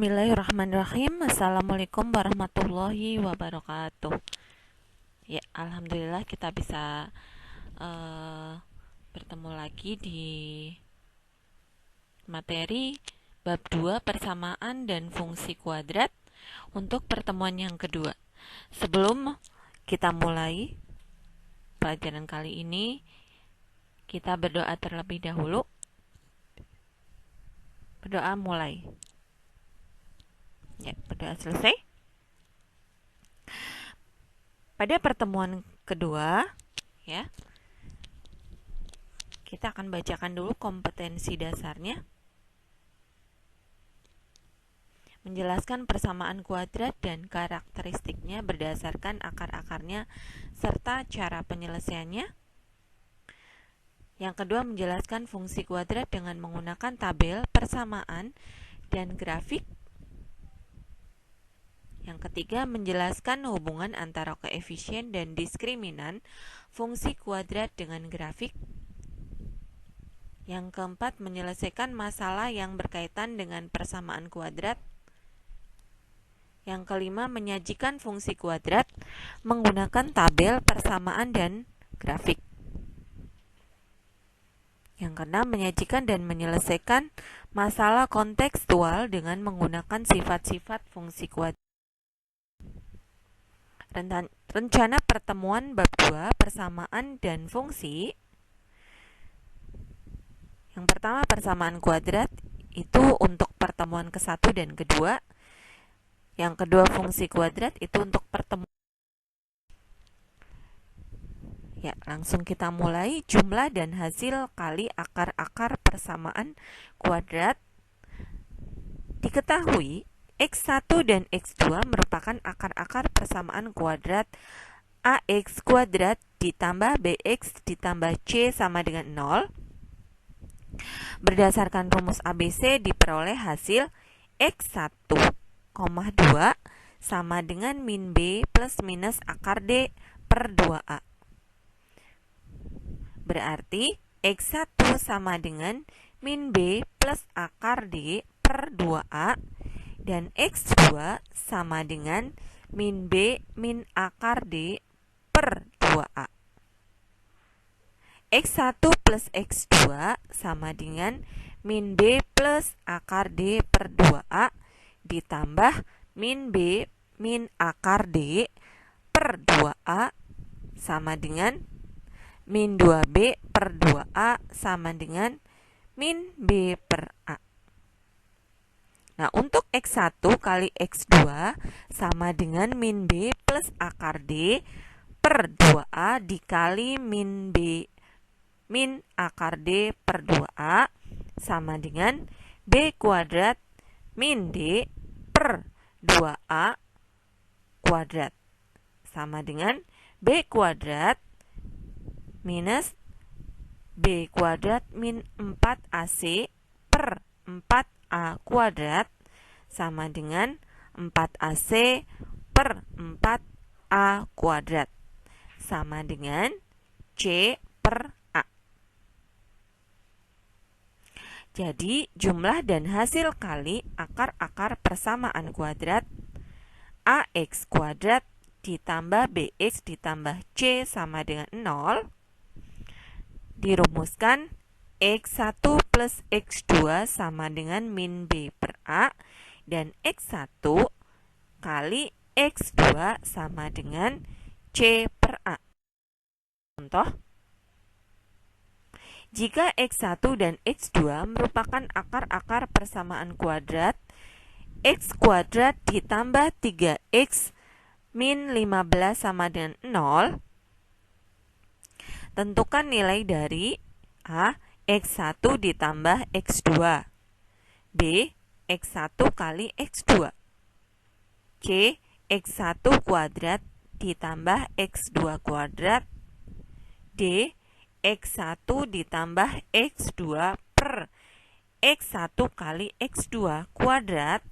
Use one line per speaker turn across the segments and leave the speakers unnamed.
Bismillahirrahmanirrahim. Assalamualaikum warahmatullahi wabarakatuh. Ya, alhamdulillah kita bisa bertemu lagi di materi bab 2 persamaan dan fungsi kuadrat untuk pertemuan yang kedua. Sebelum kita mulai pelajaran kali ini, kita berdoa terlebih dahulu. Berdoa mulai. Ya, berdoa selesai. Pada pertemuan kedua, ya, kita akan bacakan dulu kompetensi dasarnya. Menjelaskan persamaan kuadrat dan karakteristiknya berdasarkan akar-akarnya serta cara penyelesaiannya. Yang kedua, menjelaskan fungsi kuadrat dengan menggunakan tabel, persamaan, dan grafik. Yang ketiga, menjelaskan hubungan antara koefisien dan diskriminan fungsi kuadrat dengan grafik. Yang keempat, menyelesaikan masalah yang berkaitan dengan persamaan kuadrat. Yang kelima, menyajikan fungsi kuadrat menggunakan tabel, persamaan, dan grafik. Yang keenam, menyajikan dan menyelesaikan masalah kontekstual dengan menggunakan sifat-sifat fungsi kuadrat. Rencana pertemuan bab 2 persamaan dan fungsi. Yang pertama, persamaan kuadrat itu untuk pertemuan ke-1 dan kedua. Yang kedua, fungsi kuadrat itu untuk pertemuan. Ya, langsung kita mulai. Jumlah dan hasil kali akar-akar persamaan kuadrat. Diketahui X1 dan X2 merupakan akar-akar persamaan kuadrat AX kuadrat ditambah BX ditambah C sama dengan 0. Berdasarkan rumus ABC diperoleh hasil X1, 2 sama dengan min B plus minus akar D per 2A. Berarti X1 sama dengan min B plus akar D per 2A. Dan X2 sama dengan min B min akar D per 2A. X1 plus X2 sama dengan min B plus akar D per 2A ditambah min B min akar D per 2A sama dengan min 2B per 2A sama dengan min B per A. Nah, untuk X1 kali X2 sama dengan min B plus akar D per 2A dikali min B min akar D per 2A sama dengan B kuadrat min D per 2A kuadrat sama dengan B kuadrat minus B kuadrat min 4AC per 4A kuadrat sama dengan 4AC per 4A kuadrat sama dengan C per A. Jadi jumlah dan hasil kali akar-akar persamaan kuadrat AX kuadrat ditambah BX ditambah C sama dengan 0 dirumuskan X1 plus X2 sama dengan min B per A dan X1 kali X2 sama dengan C per A. Contoh, jika X1 dan X2 merupakan akar-akar persamaan kuadrat, X kuadrat ditambah 3X min 15 sama dengan 0, tentukan nilai dari A. X1 ditambah X2, B. X1 kali X2, C. X1 kuadrat ditambah X2 kuadrat, D. X1 ditambah X2 per X1 kali X2 kuadrat.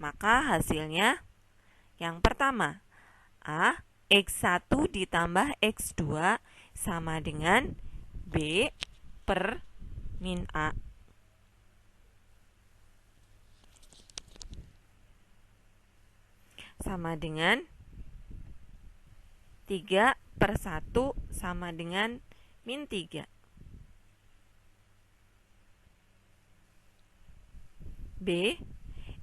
Maka hasilnya yang pertama, A. X1 ditambah X2 sama dengan B per min A. sama dengan 3/1 sama dengan min 3. B.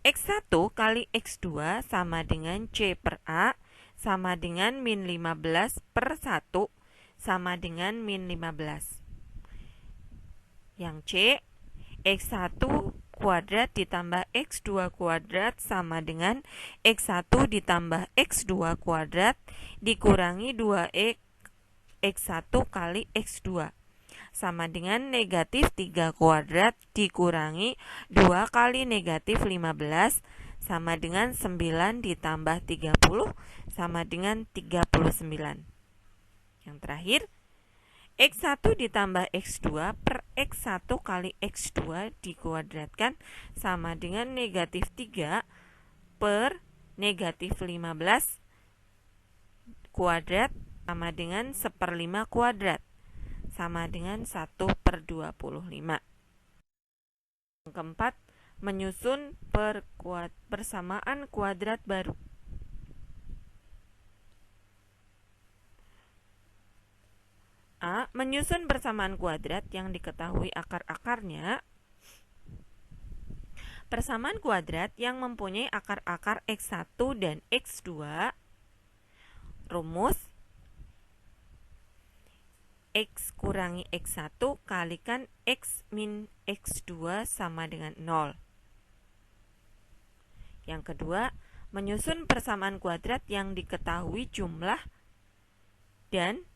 X1 kali X2 sama dengan C per A sama dengan min 15/1 sama dengan min 15. Yang C, X1 kuadrat ditambah X2 kuadrat sama dengan X1 ditambah X2 kuadrat dikurangi 2X X1 kali X2 sama dengan negatif 3 kuadrat dikurangi 2 kali negatif 15 sama dengan 9 ditambah 30 sama dengan 39. Yang terakhir, X1 ditambah X2 per X1 kali X2 dikuadratkan sama dengan negatif 3 per negatif 15 kuadrat sama dengan 1/5 kuadrat sama dengan 1/25. Yang keempat, menyusun persamaan kuadrat baru. A. Menyusun persamaan kuadrat yang diketahui akar-akarnya. Persamaan kuadrat yang mempunyai akar-akar X1 dan X2. Rumus X kurangi X1 kalikan X min X2 sama dengan 0. Yang kedua, menyusun persamaan kuadrat yang diketahui jumlah dan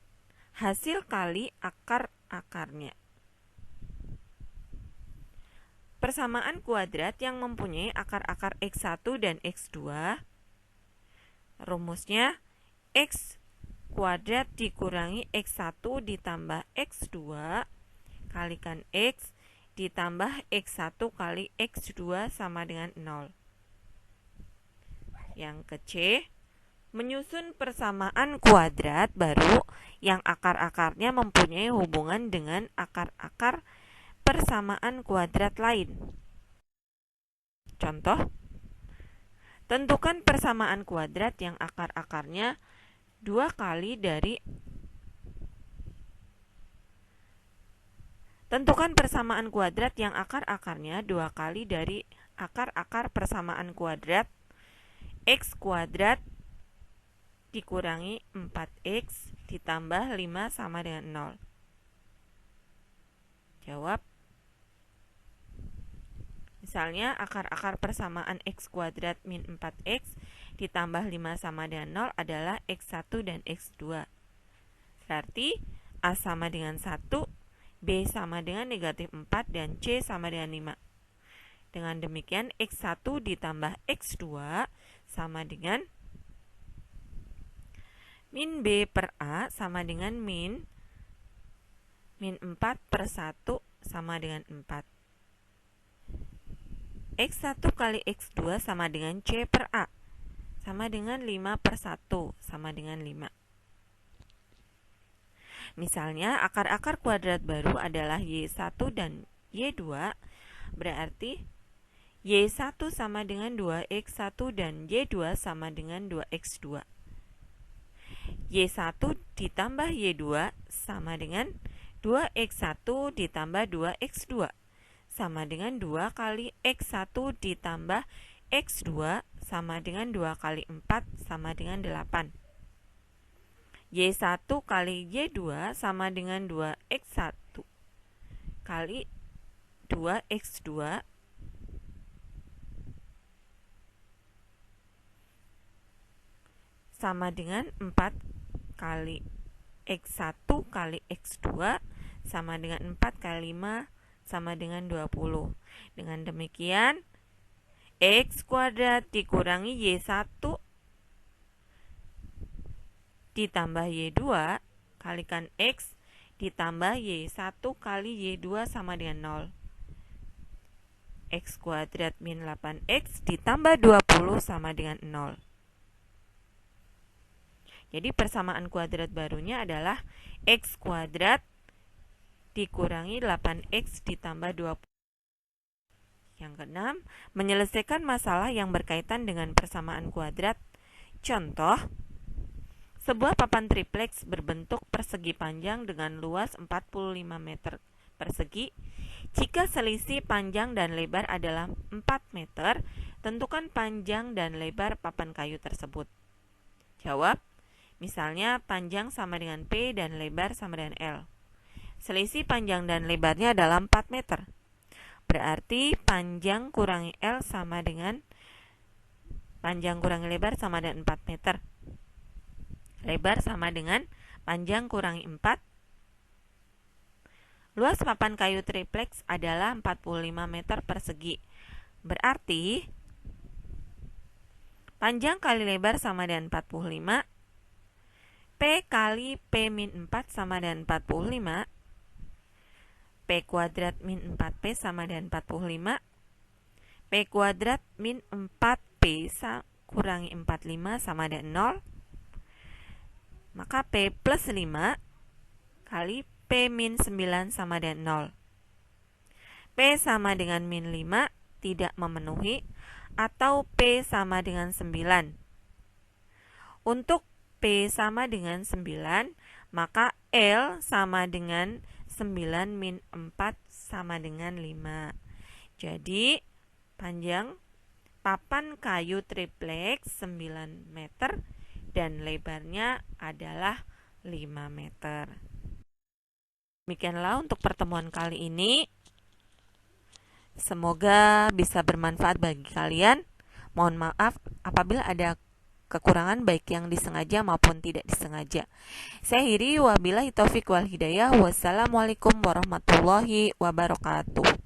hasil kali akar-akarnya. Persamaan kuadrat yang mempunyai akar-akar X1 dan X2. Rumusnya X kuadrat dikurangi X1 ditambah X2 kalikan X ditambah X1 kali X2 sama dengan 0. Yang ke C, menyusun persamaan kuadrat baru yang akar-akarnya mempunyai hubungan dengan akar-akar persamaan kuadrat lain. Contoh, tentukan persamaan kuadrat yang akar-akarnya 2 kali dari Tentukan persamaan kuadrat yang akar-akarnya 2 kali dari akar-akar persamaan kuadrat X kuadrat dikurangi 4X ditambah 5 sama dengan 0. Jawab. Misalnya akar-akar persamaan X kuadrat min 4X ditambah 5 sama dengan 0 adalah X1 dan X2. Berarti A sama dengan 1, B sama dengan negatif 4, dan C sama dengan 5. Dengan demikian X1 ditambah X2 sama dengan min B per A sama dengan min 4/1 sama dengan 4. X1 kali X2 sama dengan C per A sama dengan 5/1 sama dengan 5. Misalnya akar-akar kuadrat baru adalah Y1 dan Y2, berarti Y1 sama dengan 2X1 dan Y2 sama dengan 2X2. Y1 ditambah Y2 sama dengan 2X1 ditambah 2X2 sama dengan 2 kali X1 ditambah X2 sama dengan 2 kali 4 sama dengan 8. Y1 kali Y2 sama dengan 2X1 kali 2X2 sama dengan 4 kali X1 kali X2 sama dengan 4 kali 5 sama dengan 20. Dengan demikian X kuadrat dikurangi Y1 ditambah Y2 kalikan X ditambah Y1 kali Y2 sama dengan 0. X kuadrat min 8X ditambah 20 sama dengan 0. Jadi persamaan kuadrat barunya adalah X kuadrat dikurangi 8X ditambah 20. Yang keenam, menyelesaikan masalah yang berkaitan dengan persamaan kuadrat Contoh, sebuah papan triplex berbentuk persegi panjang dengan luas 45 meter persegi. Jika selisih panjang dan lebar adalah 4 meter, tentukan panjang dan lebar papan kayu tersebut. Jawab, misalnya panjang sama dengan P dan lebar sama dengan L. Selisih panjang dan lebarnya adalah 4 meter. Berarti panjang kurangi L sama dengan panjang kurangi lebar sama dengan 4 meter. Lebar sama dengan panjang kurangi 4. Luas papan kayu triplex adalah 45 meter persegi. Berarti panjang kali lebar sama dengan 45. P kali P min 4 sama dengan 45. P kuadrat min 4P sama dengan 45. P kuadrat min 4P kurangi 45 sama dengan 0. Maka P plus 5 kali P min 9 sama dengan 0. P sama dengan min 5 tidak memenuhi atau P sama dengan 9. Untuk P sama dengan 9, maka L sama dengan 9 min 4 sama dengan 5. Jadi panjang papan kayu triplex 9 meter dan lebarnya adalah 5 meter. Demikianlah untuk pertemuan kali ini. Semoga bisa bermanfaat bagi kalian. Mohon maaf apabila ada kekurangan baik yang disengaja maupun tidak disengaja. Saya akhiri, wabillahi taufik wal hidayah. Wassalamualaikum warahmatullahi wabarakatuh.